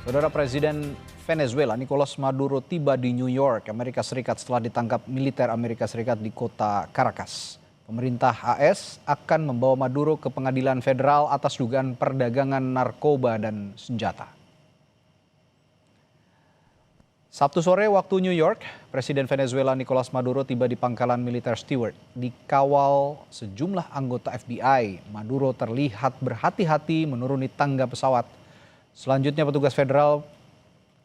Saudara Presiden Venezuela Nicolas Maduro tiba di New York, Amerika Serikat setelah ditangkap militer Amerika Serikat di kota Caracas. Pemerintah AS akan membawa Maduro ke pengadilan federal atas dugaan perdagangan narkoba dan senjata. Sabtu sore waktu New York, Presiden Venezuela Nicolas Maduro tiba di pangkalan militer Stewart. Dikawal sejumlah anggota FBI, Maduro terlihat berhati-hati menuruni tangga pesawat. Selanjutnya petugas federal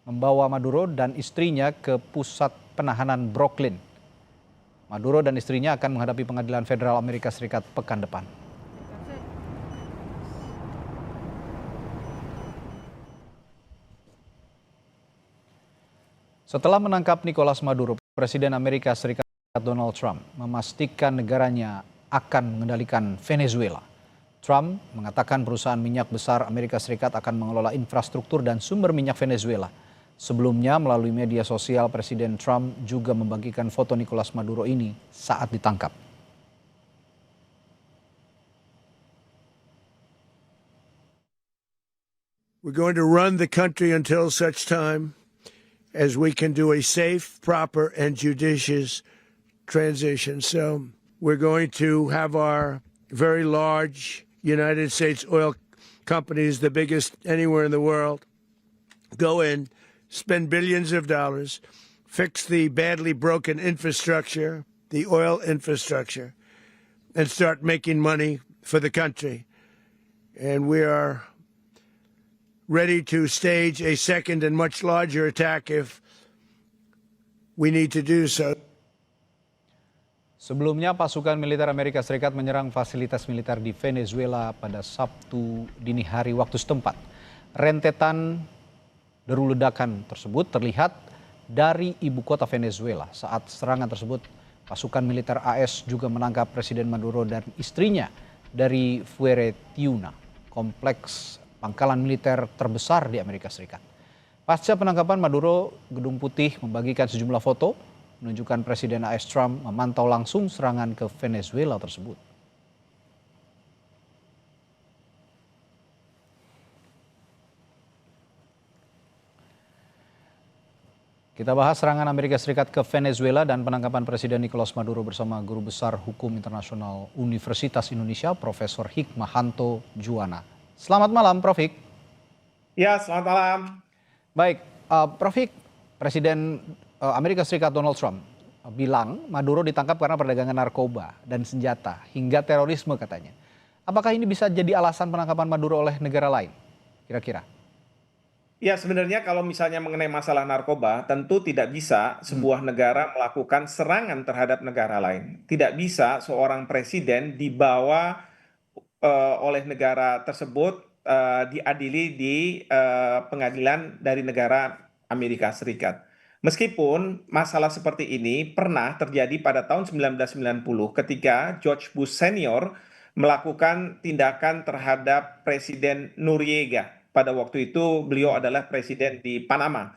membawa Maduro dan istrinya ke pusat penahanan Brooklyn. Maduro dan istrinya akan menghadapi pengadilan federal Amerika Serikat pekan depan. Setelah menangkap Nicolas Maduro, Presiden Amerika Serikat Donald Trump memastikan negaranya akan mengendalikan Venezuela. Trump mengatakan perusahaan minyak besar Amerika Serikat akan mengelola infrastruktur dan sumber minyak Venezuela. Sebelumnya melalui media sosial, Presiden Trump juga membagikan foto Nicolas Maduro ini saat ditangkap. We're going to run the country until such time as we can do a safe, proper, and judicious transition. So we're going to have our very large United States oil companies, the biggest anywhere in the world, go in, spend billions of dollars, fix the badly broken infrastructure, the oil infrastructure, and start making money for the country. And we are ready to stage a second and much larger attack if we need to do so. Sebelumnya pasukan militer Amerika Serikat menyerang fasilitas militer di Venezuela pada Sabtu dini hari waktu setempat. Rentetan deru ledakan tersebut terlihat dari ibu kota Venezuela. Saat serangan tersebut, pasukan militer AS juga menangkap Presiden Maduro dan istrinya dari Fuerte Tiuna, kompleks pangkalan militer terbesar di Amerika Serikat. Pasca penangkapan Maduro, Gedung Putih membagikan sejumlah foto menunjukkan Presiden AS Trump memantau langsung serangan ke Venezuela tersebut. Kita bahas serangan Amerika Serikat ke Venezuela dan penangkapan Presiden Nicolas Maduro bersama Guru Besar Hukum Internasional Universitas Indonesia, Profesor Hikmahanto Juwana. Selamat malam, Prof. Hik. Ya, selamat malam. Baik, Prof. Hik, Presiden Amerika Serikat Donald Trump bilang Maduro ditangkap karena perdagangan narkoba dan senjata hingga terorisme katanya. Apakah ini bisa jadi alasan penangkapan Maduro oleh negara lain? Kira-kira? Ya, sebenarnya kalau misalnya mengenai masalah narkoba, tentu tidak bisa sebuah negara melakukan serangan terhadap negara lain. Tidak bisa seorang presiden dibawa oleh negara tersebut diadili di pengadilan dari negara Amerika Serikat. Meskipun masalah seperti ini pernah terjadi pada tahun 1990 ketika George Bush Senior melakukan tindakan terhadap Presiden Noriega. Pada waktu itu beliau adalah presiden di Panama.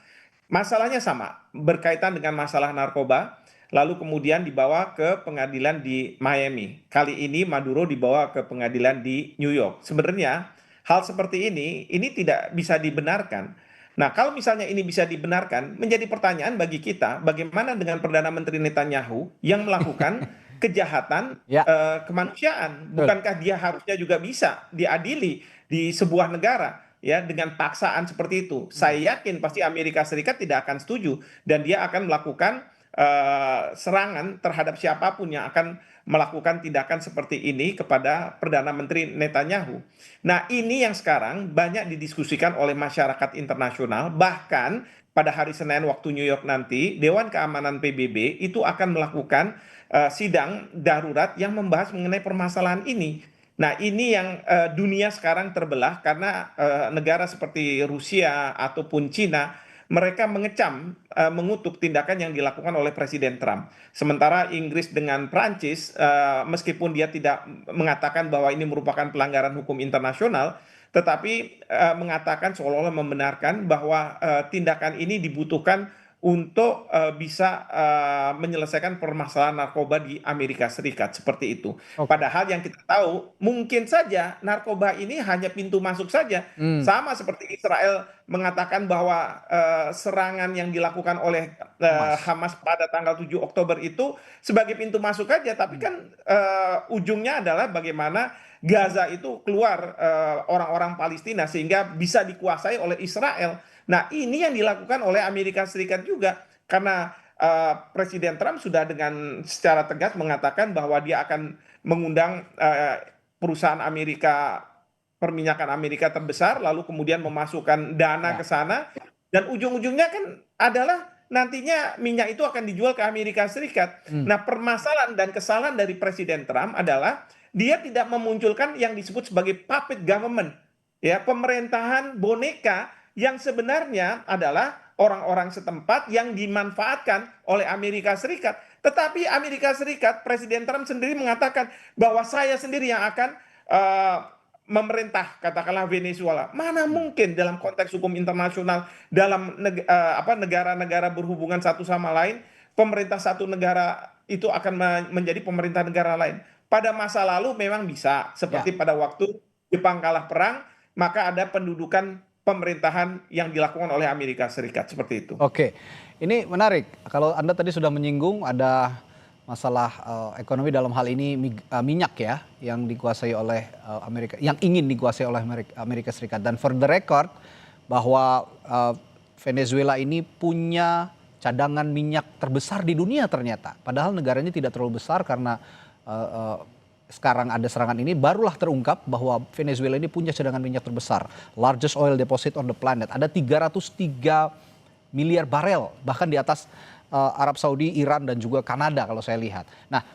Masalahnya sama, berkaitan dengan masalah narkoba, lalu kemudian dibawa ke pengadilan di Miami. Kali ini Maduro dibawa ke pengadilan di New York. Sebenarnya hal seperti ini tidak bisa dibenarkan. Nah, kalau misalnya ini bisa dibenarkan, menjadi pertanyaan bagi kita, bagaimana dengan Perdana Menteri Netanyahu yang melakukan kejahatan Ya. Kemanusiaan? Betul. Bukankah dia harusnya juga bisa diadili di sebuah negara? Ya, dengan paksaan seperti itu, saya yakin pasti Amerika Serikat tidak akan setuju dan dia akan melakukan serangan terhadap siapapun yang akan melakukan tindakan seperti ini kepada Perdana Menteri Netanyahu. Nah, ini yang sekarang banyak didiskusikan oleh masyarakat internasional, bahkan pada hari Senin waktu New York nanti, Dewan Keamanan PBB itu akan melakukan sidang darurat yang membahas mengenai permasalahan ini. Nah, ini yang dunia sekarang terbelah karena negara seperti Rusia ataupun Cina, mereka mengecam, mengutuk tindakan yang dilakukan oleh Presiden Trump. Sementara Inggris dengan Prancis, meskipun dia tidak mengatakan bahwa ini merupakan pelanggaran hukum internasional, tetapi mengatakan seolah-olah membenarkan bahwa tindakan ini dibutuhkan untuk bisa menyelesaikan permasalahan narkoba di Amerika Serikat seperti itu. Oke. Padahal yang kita tahu mungkin saja narkoba ini hanya pintu masuk saja. Hmm, Sama seperti Israel mengatakan bahwa serangan yang dilakukan oleh Hamas. Hamas pada tanggal 7 Oktober itu sebagai pintu masuk saja, tapi Hmm. kan ujungnya adalah bagaimana Gaza itu keluar orang-orang Palestina sehingga bisa dikuasai oleh Israel. Nah, ini yang dilakukan oleh Amerika Serikat juga karena Presiden Trump sudah dengan secara tegas mengatakan bahwa dia akan mengundang perusahaan Amerika, perminyakan Amerika terbesar, lalu kemudian memasukkan dana Ya. ke sana, dan ujung-ujungnya kan adalah nantinya minyak itu akan dijual ke Amerika Serikat. Hmm. Nah, permasalahan dan kesalahan dari Presiden Trump adalah dia tidak memunculkan yang disebut sebagai puppet government, ya, pemerintahan boneka yang sebenarnya adalah orang-orang setempat yang dimanfaatkan oleh Amerika Serikat. Tetapi Amerika Serikat, Presiden Trump sendiri mengatakan bahwa saya sendiri yang akan eh, memerintah, katakanlah Venezuela. Mana Hmm. mungkin dalam konteks hukum internasional, dalam negara-negara berhubungan satu sama lain, pemerintah satu negara itu akan menjadi pemerintah negara lain. Pada masa lalu memang bisa, Ya. seperti pada waktu Jepang kalah perang, maka ada pendudukan pemerintahan yang dilakukan oleh Amerika Serikat seperti itu. Oke, ini menarik. Kalau Anda tadi sudah menyinggung ada masalah ekonomi dalam hal ini minyak ya, yang dikuasai oleh Amerika, yang ingin dikuasai oleh Amerika Serikat. Dan for the record bahwa Venezuela ini punya cadangan minyak terbesar di dunia ternyata. Padahal negaranya tidak terlalu besar karena eh, eh, sekarang ada serangan ini barulah terungkap bahwa Venezuela ini punya cadangan minyak terbesar, largest oil deposit on the planet. Ada 303 miliar barel, bahkan di atas Arab Saudi, Iran dan juga Kanada kalau saya lihat. Nah,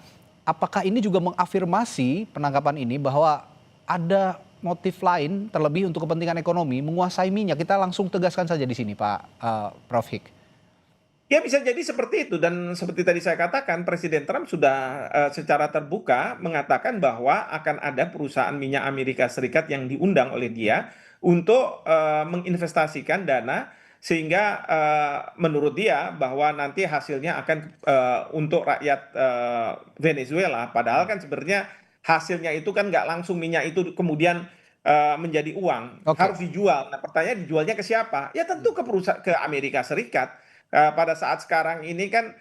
apakah ini juga mengafirmasi penangkapan ini bahwa ada motif lain terlebih untuk kepentingan ekonomi menguasai minyak? Kita langsung tegaskan saja di sini, Pak Prof. Hik. Ya bisa jadi seperti itu, dan seperti tadi saya katakan Presiden Trump sudah secara terbuka mengatakan bahwa akan ada perusahaan minyak Amerika Serikat yang diundang oleh dia untuk menginvestasikan dana sehingga menurut dia bahwa nanti hasilnya akan untuk rakyat Venezuela. Padahal kan sebenarnya hasilnya itu kan nggak langsung minyak itu kemudian menjadi uang, Oke. harus dijual. Nah, pertanyaan dijualnya ke siapa? Ya tentu ke perusahaan, ke Amerika Serikat. Pada saat sekarang ini kan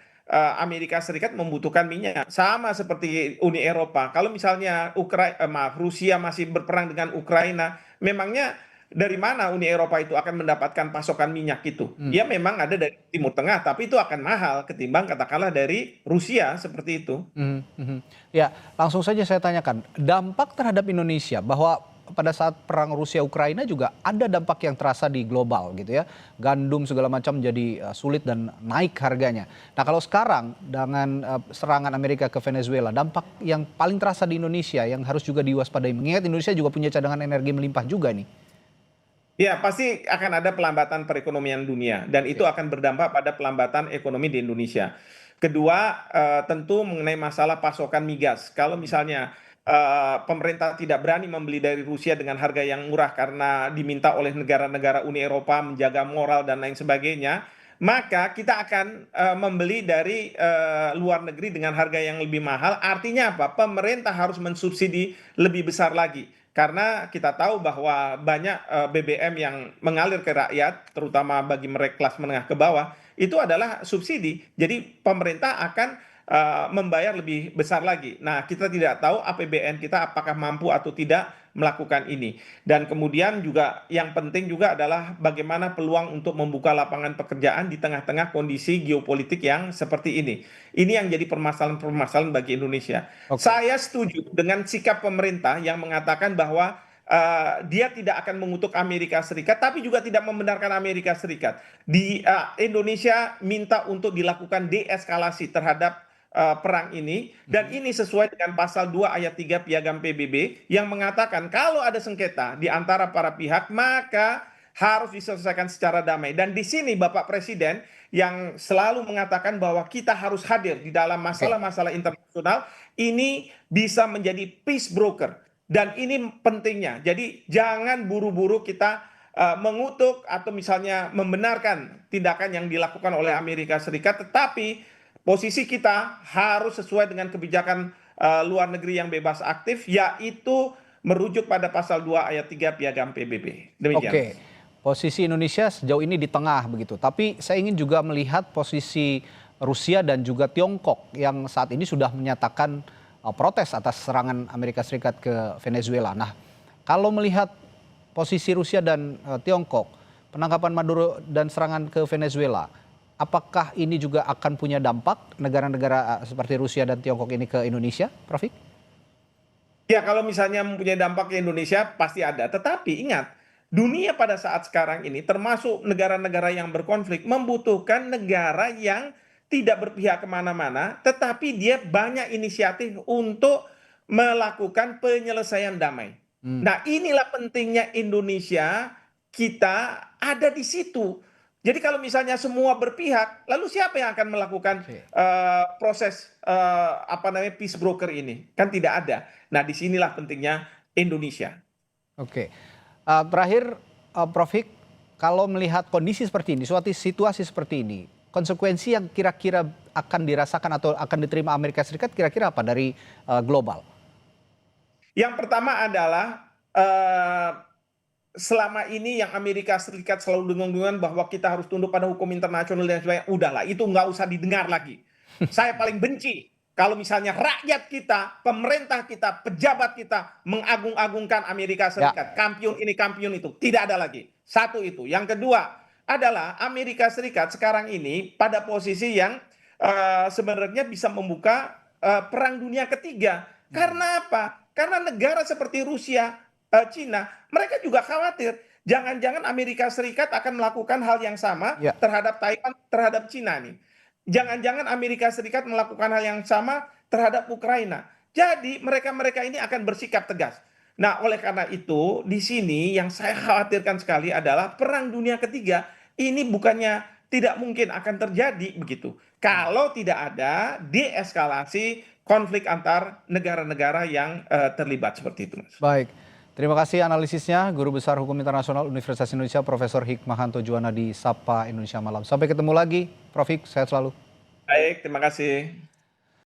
Amerika Serikat membutuhkan minyak sama seperti Uni Eropa. Kalau misalnya Rusia masih berperang dengan Ukraina, memangnya dari mana Uni Eropa itu akan mendapatkan pasokan minyak itu? Hmm. Ya memang ada dari Timur Tengah, tapi itu akan mahal ketimbang katakanlah dari Rusia seperti itu. Mhm, mhm. Ya, langsung saja saya tanyakan, dampak terhadap Indonesia bahwa pada saat perang Rusia Ukraina juga ada dampak yang terasa di global gitu ya. Gandum segala macam jadi sulit dan naik harganya. Nah, kalau sekarang dengan serangan Amerika ke Venezuela, dampak yang paling terasa di Indonesia yang harus juga diwaspadai. Mengingat Indonesia juga punya cadangan energi melimpah juga nih. Ya, pasti akan ada pelambatan perekonomian dunia dan itu Oke. akan berdampak pada pelambatan ekonomi di Indonesia. Kedua, tentu mengenai masalah pasokan migas. Kalau misalnya pemerintah tidak berani membeli dari Rusia dengan harga yang murah karena diminta oleh negara-negara Uni Eropa menjaga moral dan lain sebagainya, maka kita akan membeli dari luar negeri dengan harga yang lebih mahal. Artinya apa? Pemerintah harus mensubsidi lebih besar lagi. Karena kita tahu bahwa banyak BBM yang mengalir ke rakyat, terutama bagi mereka kelas menengah ke bawah, itu adalah subsidi. Jadi pemerintah akan membayar lebih besar lagi. Nah, kita tidak tahu APBN kita apakah mampu atau tidak melakukan ini. Dan kemudian juga yang penting juga adalah bagaimana peluang untuk membuka lapangan pekerjaan di tengah-tengah kondisi geopolitik yang seperti ini. Ini yang jadi permasalahan-permasalahan bagi Indonesia. Oke. Saya setuju dengan sikap pemerintah yang mengatakan bahwa dia tidak akan mengutuk Amerika Serikat, tapi juga tidak membenarkan Amerika Serikat. Di Indonesia minta untuk dilakukan deeskalasi terhadap perang ini, dan Mhm. ini sesuai dengan pasal 2 ayat 3 Piagam PBB yang mengatakan kalau ada sengketa di antara para pihak maka harus diselesaikan secara damai. Dan di sini Bapak Presiden yang selalu mengatakan bahwa kita harus hadir di dalam Oke. masalah-masalah internasional ini bisa menjadi peace broker. Dan ini pentingnya. Jadi jangan buru-buru kita mengutuk atau misalnya membenarkan tindakan yang dilakukan oleh Amerika Serikat, tetapi posisi kita harus sesuai dengan kebijakan luar negeri yang bebas aktif, yaitu merujuk pada pasal 2 ayat 3 Piagam PBB. Demikian. Oke, posisi Indonesia sejauh ini di tengah begitu. Tapi saya ingin juga melihat posisi Rusia dan juga Tiongkok yang saat ini sudah menyatakan protes atas serangan Amerika Serikat ke Venezuela. Nah, kalau melihat posisi Rusia dan Tiongkok, penangkapan Maduro dan serangan ke Venezuela, apakah ini juga akan punya dampak negara-negara seperti Rusia dan Tiongkok ini ke Indonesia, Prof. Ya, kalau misalnya mempunyai dampak ke Indonesia pasti ada. Tetapi ingat, dunia pada saat sekarang ini termasuk negara-negara yang berkonflik membutuhkan negara yang tidak berpihak kemana-mana, tetapi dia banyak inisiatif untuk melakukan penyelesaian damai. Nah, inilah pentingnya Indonesia, kita ada di situ. Jadi kalau misalnya semua berpihak, lalu siapa yang akan melakukan proses peace broker ini? Kan tidak ada. Nah, disinilah pentingnya Indonesia. Oke, terakhir Prof. Hik, kalau melihat kondisi seperti ini, suatu situasi seperti ini, konsekuensi yang kira-kira akan dirasakan atau akan diterima Amerika Serikat kira-kira apa dari global? Yang pertama adalah selama ini yang Amerika Serikat selalu dengung-dengungan bahwa kita harus tunduk pada hukum internasional dan sebagainya, udahlah, itu nggak usah didengar lagi. Saya paling benci kalau misalnya rakyat kita, pemerintah kita, pejabat kita mengagung-agungkan Amerika Serikat. Kampiun ini, kampiun itu. Tidak ada lagi. Satu itu. Yang kedua adalah Amerika Serikat sekarang ini pada posisi yang sebenarnya bisa membuka perang dunia ketiga. Karena apa? Karena negara seperti Rusia, Cina, mereka juga khawatir jangan-jangan Amerika Serikat akan melakukan hal yang sama terhadap Taiwan, terhadap Cina nih. Jangan-jangan Amerika Serikat melakukan hal yang sama terhadap Ukraina. Jadi mereka-mereka ini akan bersikap tegas. Nah, oleh karena itu di sini yang saya khawatirkan sekali adalah perang dunia ketiga ini bukannya tidak mungkin akan terjadi begitu. Kalau tidak ada deeskalasi konflik antar negara-negara yang terlibat seperti itu, Mas. Baik. Terima kasih analisisnya, Guru Besar Hukum Internasional Universitas Indonesia, Profesor Hikmahanto Juwana di Sapa Indonesia Malam. Sampai ketemu lagi, Prof. Hik, sehat selalu. Baik, terima kasih.